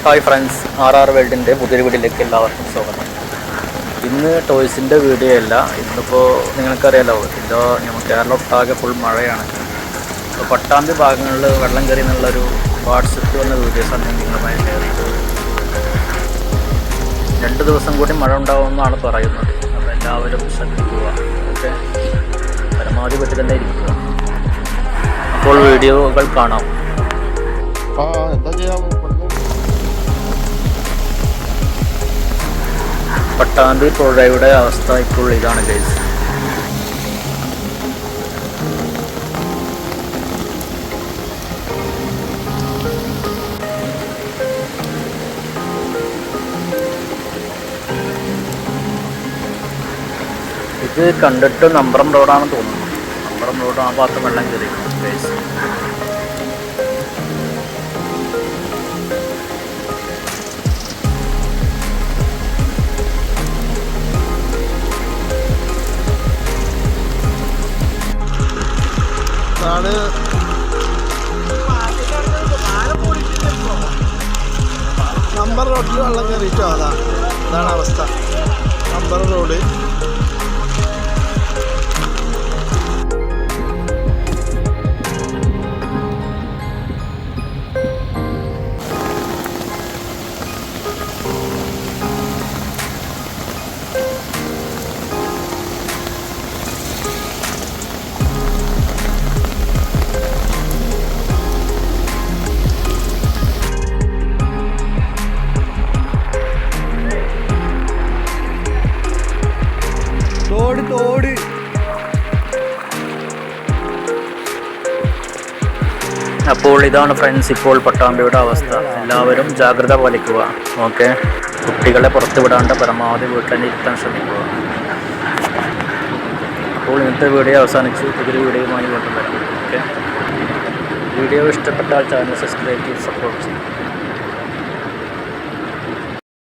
Hi friends, RR വേൾഡിൻ്റെ പുതിയൊരു വീഡിയോയിലേക്ക് എല്ലാവർക്കും സ്വാഗതം. ഇന്ന് ടോയ്സിൻ്റെ വീഡിയോ അല്ല. ഇന്നിപ്പോൾ നിങ്ങൾക്കറിയാലോ, ഇതോ കേരളം ഒട്ടാകെ ഫുൾ മഴയാണ്. അപ്പോൾ പട്ടാമ്പി ഭാഗങ്ങളിൽ വെള്ളം കയറി എന്നുള്ളൊരു വാട്സപ്പ് വന്ന വീഡിയോസാണ് നിങ്ങളുമായി ഷെയർ ചെയ്തത്. 2 ദിവസം കൂടി മഴ ഉണ്ടാവുമെന്നാണ് പറയുന്നത്. അപ്പോൾ എല്ലാവരും ശ്രദ്ധിക്കുക. ഓക്കെ, പരമാവധി വീട്ടിൽ തന്നെ ഇരിക്കുക. അപ്പോൾ വീഡിയോകൾ കാണാം. എന്താ ചെയ്യാം. പട്ടാമ്പി പുഴയുടെ അവസ്ഥ ഇപ്പോൾ ഇതാണ് ഗൈസ്. ഇത് കണ്ടിട്ട് നമ്പറം റോഡാണെന്ന് തോന്നുന്നു. നമ്പറം റോഡ് ആ ഭാഗത്ത് വെള്ളം കയറി ഗൈസ്. നമ്പർ റോഡിൽ വെള്ളം കയറിയിട്ടോ. അതാണ് അവസ്ഥ. നമ്പർ റോഡ് തോട് അപ്പോൾ ഇതാണ് ഫ്രണ്ട്സ് ഇപ്പോൾ പട്ടാമ്പിയുടെ അവസ്ഥ. എല്ലാവരും ജാഗ്രത പാലിക്കുക. ഓക്കെ, കുട്ടികളെ പുറത്തു വിടാണ്ട് പരമാവധി വീട്ടിൽ തന്നെ ഇരുത്താൻ ശ്രമിക്കുക. അപ്പോൾ ഇന്നത്തെ വീഡിയോ അവസാനിച്ചു. പുതിയൊരു വീഡിയോയുമായി വീണ്ടും വരാം. ഓക്കെ, വീഡിയോ ഇഷ്ടപ്പെട്ടാൽ ചാനൽ സബ്സ്ക്രൈബ് ചെയ്ത് സപ്പോർട്ട് ചെയ്യും.